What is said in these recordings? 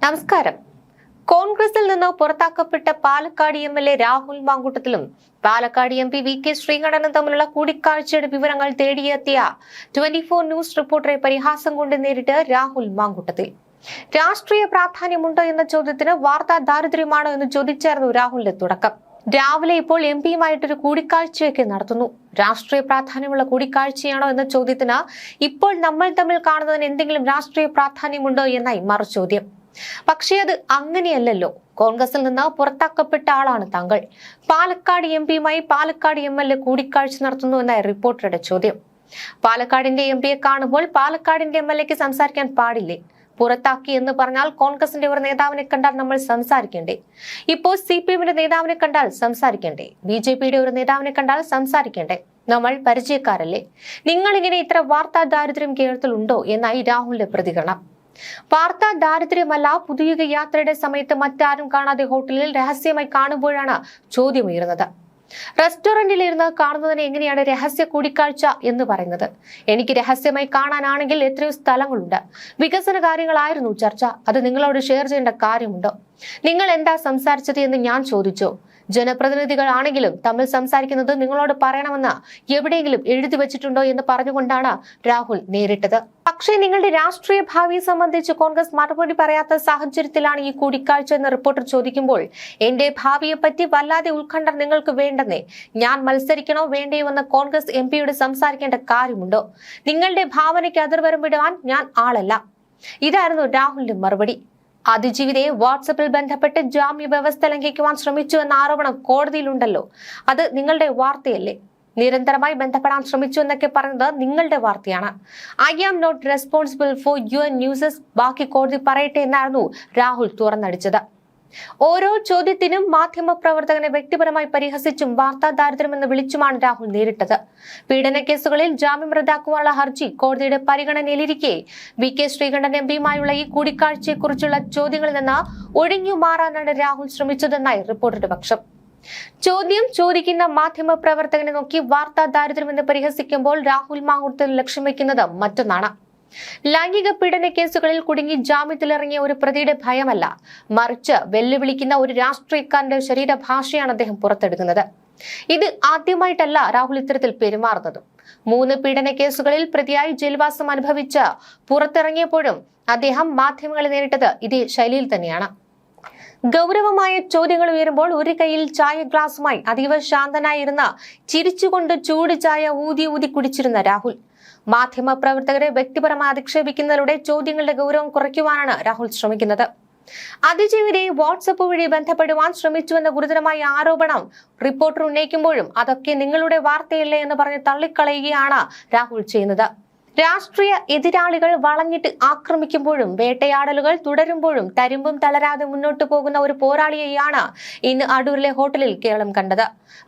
നമസ്കാരം. കോൺഗ്രസിൽ നിന്ന് പുറത്താക്കപ്പെട്ട പാലക്കാട് എംഎൽഎ രാഹുൽ മാങ്കൂട്ടത്തിലും പാലക്കാട് എംപി വി.കെ. ശ്രീകണ്ഠനും തമ്മിലുള്ള കൂടിക്കാഴ്ചയുടെ വിവരങ്ങൾ തേടിയെത്തിയ 24 ന്യൂസ് റിപ്പോർട്ടറെ പരിഹാസം കൊണ്ട് നേരിട്ട് രാഹുൽ മാങ്കൂട്ടത്തിൽ. രാഷ്ട്രീയ പ്രാധാന്യമുണ്ടോ എന്ന ചോദ്യത്തിന് വാർത്താ ദാരിദ്ര്യമാണോ എന്ന് ചോദിച്ചായിരുന്നു രാഹുലിന്റെ തുടക്കം. രാവിലെ ഇപ്പോൾ എംപിയുമായിട്ടൊരു കൂടിക്കാഴ്ചയൊക്കെ നടത്തുന്നു. രാഷ്ട്രീയ പ്രാധാന്യമുള്ള കൂടിക്കാഴ്ചയാണോ എന്ന ചോദ്യത്തിന് ഇപ്പോൾ നമ്മൾ തമ്മിൽ കാണുന്നതിന് എന്തെങ്കിലും രാഷ്ട്രീയ പ്രാധാന്യമുണ്ടോ എന്നായി മറുചോദ്യം. പക്ഷേ അത് അങ്ങനെയല്ലല്ലോ. കോൺഗ്രസിൽ നിന്ന് പുറത്താക്കപ്പെട്ട ആളാണ് താങ്കൾ. പാലക്കാട് എംപിയുമായി പാലക്കാട് എംഎൽഎ കൂടിക്കാഴ്ച നടത്തുന്നു എന്നായി റിപ്പോർട്ടറുടെ ചോദ്യം. പാലക്കാടിന്റെ എംപിയെ കാണുമ്പോൾ പാലക്കാടിന്റെ എംഎൽഎക്ക് സംസാരിക്കാൻ പാടില്ലേ? പുറത്താക്കി എന്ന് പറഞ്ഞാൽ കോൺഗ്രസിന്റെ ഒരു നേതാവിനെ കണ്ടാൽ നമ്മൾ സംസാരിക്കണ്ടേ? ഇപ്പോൾ CPM-ന്റെ നേതാവിനെ കണ്ടാൽ സംസാരിക്കണ്ടേ? BJP-യുടെ ഒരു നേതാവിനെ കണ്ടാൽ സംസാരിക്കണ്ടേ? നമ്മൾ പരിചയക്കാരല്ലേ? നിങ്ങൾ ഇങ്ങനെ ഇത്ര വാർത്താ ദാരിദ്ര്യം കേരളത്തിലുണ്ടോ എന്നായി രാഹുലിന്റെ പ്രതികരണം. വാർത്താ ദാരിദ്ര്യമല്ല, പുതിയ യാത്രയുടെ സമയത്ത് മറ്റാരും കാണാതെ ഹോട്ടലിൽ രഹസ്യമായി കാണുമ്പോഴാണ് ചോദ്യമുയർന്നത്. റെസ്റ്റോറന്റിൽ ഇരുന്ന് കാണുന്നതിന് എങ്ങനെയാണ് രഹസ്യ കൂടിക്കാഴ്ച എന്ന് പറയുന്നത്? എനിക്ക് രഹസ്യമായി കാണാനാണെങ്കിൽ എത്രയോ സ്ഥലങ്ങളുണ്ട്. വികസന കാര്യങ്ങളായിരുന്നു ചർച്ച. അത് നിങ്ങളോട് ഷെയർ ചെയ്യേണ്ട കാര്യമുണ്ടോ? നിങ്ങൾ എന്താ സംസാരിച്ചത് എന്ന് ഞാൻ ചോദിച്ചോ? ജനപ്രതിനിധികളാണെങ്കിലും തമ്മിൽ സംസാരിക്കുന്നത് നിങ്ങളോട് പറയണമെന്ന് എവിടെയെങ്കിലും എഴുതി വെച്ചിട്ടുണ്ടോ എന്ന് പറഞ്ഞുകൊണ്ടാണ് രാഹുൽ നേരിട്ടത്. പക്ഷേ നിങ്ങളുടെ രാഷ്ട്രീയ ഭാവിയെ സംബന്ധിച്ച് കോൺഗ്രസ് മറുപടി പറയാത്ത സാഹചര്യത്തിലാണ് ഈ കൂടിക്കാഴ്ച എന്ന് റിപ്പോർട്ടർ ചോദിക്കുമ്പോൾ, എന്റെ ഭാവിയെ പറ്റി വല്ലാതെ ഉത്കണ്ഠ നിങ്ങൾക്ക് വേണ്ടെന്നേ. ഞാൻ മത്സരിക്കണോ വേണ്ടയോ എന്ന് കോൺഗ്രസ് എംപിയോട് സംസാരിക്കേണ്ട കാര്യമുണ്ടോ? നിങ്ങളുടെ ഭാവനയ്ക്ക് അതിർവരം വിടുവാൻ ഞാൻ ആളല്ല. ഇതായിരുന്നു രാഹുലിന്റെ മറുപടി. അതിജീവിതയെ വാട്സപ്പിൽ ബന്ധപ്പെട്ട് ജാമ്യ വ്യവസ്ഥ ലംഘിക്കുവാൻ ശ്രമിച്ചു എന്ന ആരോപണം കോടതിയിലുണ്ടല്ലോ. അത് നിങ്ങളുടെ വാർത്തയല്ലേ? നിരന്തരമായി ബന്ധപ്പെടാൻ ശ്രമിച്ചു എന്നൊക്കെ പറയുന്നത് നിങ്ങളുടെ വാർത്തയാണ്. I am not responsible for your newses. ബാക്കി കോടതി പറയട്ടെ എന്നായിരുന്നു രാഹുൽ തുറന്നടിച്ചത്. ഓരോ ചോദ്യത്തിനും മാധ്യമപ്രവർത്തകനെ വ്യക്തിപരമായി പരിഹസിച്ചും വാർത്താ ദാരിദ്ര്യമെന്ന് വിളിച്ചുമാണ് രാഹുൽ നേരിട്ടത്. പീഡന കേസുകളിൽ ജാമ്യം റദ്ദാക്കുവാനുള്ള ഹർജി കോടതിയുടെ പരിഗണനയിലിരിക്കെ വി.കെ. ശ്രീകണ്ഠൻ എംപിയുമായുള്ള ഈ കൂടിക്കാഴ്ചയെക്കുറിച്ചുള്ള ചോദ്യങ്ങളിൽ നിന്ന് ഒഴിഞ്ഞു മാറാനാണ് രാഹുൽ ശ്രമിച്ചതെന്നായി റിപ്പോർട്ടറുടെ പക്ഷം. ചോദ്യം ചോദിക്കുന്ന മാധ്യമപ്രവർത്തകനെ നോക്കി വാർത്താ ദാരിദ്ര്യമെന്ന് പരിഹസിക്കുമ്പോൾ രാഹുൽ മാങ്കൂട്ടത്തിൽ ലക്ഷ്യം വെക്കുന്നത് മറ്റൊന്നാണ്. ലൈംഗിക പീഡന കേസുകളിൽ കുടുങ്ങി ജാമ്യത്തിലിറങ്ങിയ ഒരു പ്രതിയുടെ ഭയമല്ല, മറിച്ച് വെല്ലുവിളിക്കുന്ന ഒരു രാഷ്ട്രീയക്കാരന്റെ ശരീരഭാഷയാണ് അദ്ദേഹം പുറത്തെടുക്കുന്നത്. ഇത് ആദ്യമായിട്ടല്ല രാഹുൽ ഇത്തരത്തിൽ പെരുമാറുന്നതും. 3 പീഡന കേസുകളിൽ പ്രതിയായി ജയിൽവാസം അനുഭവിച്ച് പുറത്തിറങ്ങിയപ്പോഴും അദ്ദേഹം മാധ്യമങ്ങളെ നേരിട്ടത് ഇതേ ശൈലിയിൽ തന്നെയാണ്. ഗൗരവമായ ചോദ്യങ്ങൾ ഉയരുമ്പോൾ ഒരു കൈയിൽ ചായ ഗ്ലാസുമായി അതീവ ശാന്തനായിരുന്ന ചിരിച്ചുകൊണ്ട് ചൂട് ചായ ഊതി ഊതി കുടിച്ചിരുന്ന രാഹുൽ മാധ്യമ പ്രവർത്തകരെ വ്യക്തിപരമായി അധിക്ഷേപിക്കുന്നതിലൂടെ ചോദ്യങ്ങളുടെ ഗൗരവം കുറയ്ക്കുവാനാണ് രാഹുൽ ശ്രമിക്കുന്നത്. അതിജീവിതയെ വാട്സപ്പ് വഴി ബന്ധപ്പെടുവാൻ ശ്രമിച്ചുവെന്ന ഗുരുതരമായ ആരോപണം റിപ്പോർട്ടർ ഉന്നയിക്കുമ്പോഴും അതൊക്കെ നിങ്ങളുടെ വാർത്തയല്ലേ എന്ന് പറഞ്ഞ് തള്ളിക്കളയുകയാണ് രാഹുൽ ചെയ്യുന്നത്. രാഷ്ട്രീയ എതിരാളികൾ വളഞ്ഞിട്ട് ആക്രമിക്കുമ്പോഴും വേട്ടയാടലുകൾ തുടരുമ്പോഴും തരുമ്പും തളരാതെ മുന്നോട്ടു പോകുന്ന ഒരു പോരാളിയെയാണ് ഇന്ന് അടൂരിലെ ഹോട്ടലിൽ കേരളം കണ്ടത്.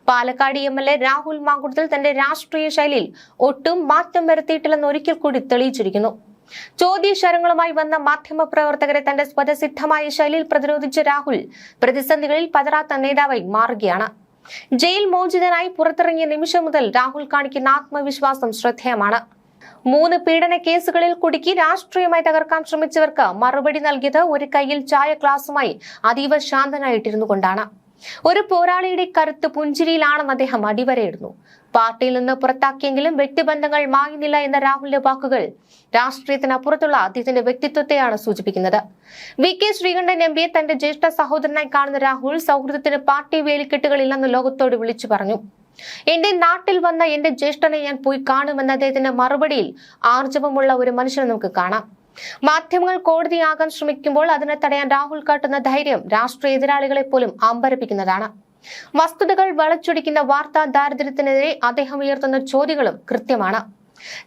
പാലക്കാട് എംഎൽഎ രാഹുൽ മാങ്കൂട്ടത്തിൽ തന്റെ രാഷ്ട്രീയ ശൈലിയിൽ ഒട്ടും മാറ്റം വരുത്തിയിട്ടില്ലെന്ന് ഒരിക്കൽ കൂടി തെളിയിച്ചിരിക്കുന്നു. ചോദ്യശരങ്ങളുമായി വന്ന മാധ്യമപ്രവർത്തകരെ തന്റെ സ്വതസിദ്ധമായ ശൈലിയിൽ പ്രതിരോധിച്ച രാഹുൽ പ്രതിസന്ധികളിൽ പതറാത്ത നേതാവായി മാറുകയാണ്. ജയിൽ മോചിതനായി പുറത്തിറങ്ങിയ നിമിഷം മുതൽ രാഹുൽ കാണിക്കുന്ന ആത്മവിശ്വാസം ശ്രദ്ധേയമാണ്. 3 പീഡന കേസുകളിൽ കുടുക്കി രാഷ്ട്രീയമായി തകർക്കാൻ ശ്രമിച്ചവർക്ക് മറുപടി നൽകിയത് ഒരു കൈയിൽ ചായ ഗ്ലാസുമായി അതീവ ശാന്തനായിട്ടിരുന്നു കൊണ്ടാണ്. ഒരു പോരാളിയുടെ കരുത്ത് പുഞ്ചിരിയിലാണെന്ന് അദ്ദേഹം അടിവരയിടുന്നു. പാർട്ടിയിൽ നിന്ന് പുറത്താക്കിയെങ്കിലും വ്യക്തിബന്ധങ്ങൾ മായുന്നില്ല എന്ന രാഹുലിന്റെ വാക്കുകൾ രാഷ്ട്രീയത്തിനപ്പുറത്തുള്ള അദ്ദേഹത്തിന്റെ വ്യക്തിത്വത്തെയാണ് സൂചിപ്പിക്കുന്നത്. വി.കെ. ശ്രീകണ്ഠൻ എംപിയെ തന്റെ ജ്യേഷ്ഠ സഹോദരനായി കാണുന്ന രാഹുൽ സൗഹൃദത്തിന് പാർട്ടി വേലിക്കെട്ടുകളില്ലെന്ന് ലോകത്തോട് വിളിച്ചു പറഞ്ഞു. എന്റെ നാട്ടിൽ വന്ന എന്റെ ജ്യേഷ്ഠനെ ഞാൻ പോയി കാണുമെന്ന അദ്ദേഹത്തിന്റെ മറുപടിയിൽ ആർജവമുള്ള ഒരു മനുഷ്യനെ നമുക്ക് കാണാം. മാധ്യമങ്ങൾ കോടതിയാകാൻ ശ്രമിക്കുമ്പോൾ അതിനെ തടയാൻ രാഹുൽ കാട്ടുന്ന ധൈര്യം രാഷ്ട്രീയ എതിരാളികളെ പോലും അമ്പരപ്പിക്കുന്നതാണ്. വസ്തുതകൾ വളച്ചൊടിക്കുന്ന വാർത്താ ദാരിദ്ര്യത്തിനെതിരെ അദ്ദേഹം ഉയർത്തുന്ന ചോദ്യങ്ങളും കൃത്യമാണ്.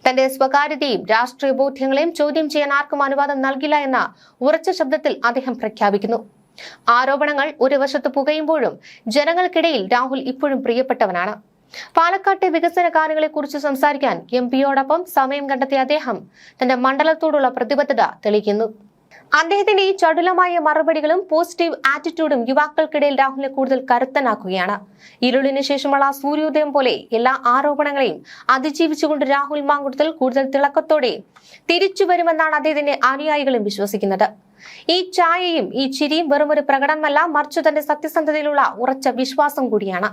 തന്റെ സ്വകാര്യതയും രാഷ്ട്രീയ ബോധ്യങ്ങളെയും ചോദ്യം ചെയ്യാൻ ആർക്കും അനുവാദം നൽകില്ല എന്ന ഉറച്ച ശബ്ദത്തിൽ അദ്ദേഹം പ്രഖ്യാപിക്കുന്നു. ആരോപണങ്ങൾ ഒരു വശത്ത് പുകയുമ്പോഴും ജനങ്ങൾക്കിടയിൽ രാഹുൽ ഇപ്പോഴും പ്രിയപ്പെട്ടവനാണ്. പാലക്കാട്ടെ വികസന കാര്യങ്ങളെ കുറിച്ച് സംസാരിക്കാൻ എംപിയോടൊപ്പം സമയം കണ്ടെത്തിയ അദ്ദേഹം തന്റെ മണ്ഡലത്തോടുള്ള പ്രതിബദ്ധത തെളിയിക്കുന്നു. അദ്ദേഹത്തിന്റെ ഈ ചടുലമായ മറുപടികളും പോസിറ്റീവ് ആറ്റിറ്റ്യൂഡും യുവാക്കൾക്കിടയിൽ രാഹുലിനെ കൂടുതൽ കരുത്തനാക്കുകയാണ്. ഇരുളിന് ശേഷമുള്ള സൂര്യോദയം പോലെ എല്ലാ ആരോപണങ്ങളെയും അതിജീവിച്ചുകൊണ്ട് രാഹുൽ മാങ്കുട്ടത്തിൽ കൂടുതൽ തിളക്കത്തോടെ തിരിച്ചു വരുമെന്നാണ് അദ്ദേഹത്തിന്റെ അനുയായികളും വിശ്വസിക്കുന്നത്. ഈ ചായയും ഈ ചിരിയും വെറുമൊരു പ്രകടനമല്ല, മറിച്ചു തന്റെ സത്യസന്ധതയിലുള്ള ഉറച്ച വിശ്വാസം കൂടിയാണ്.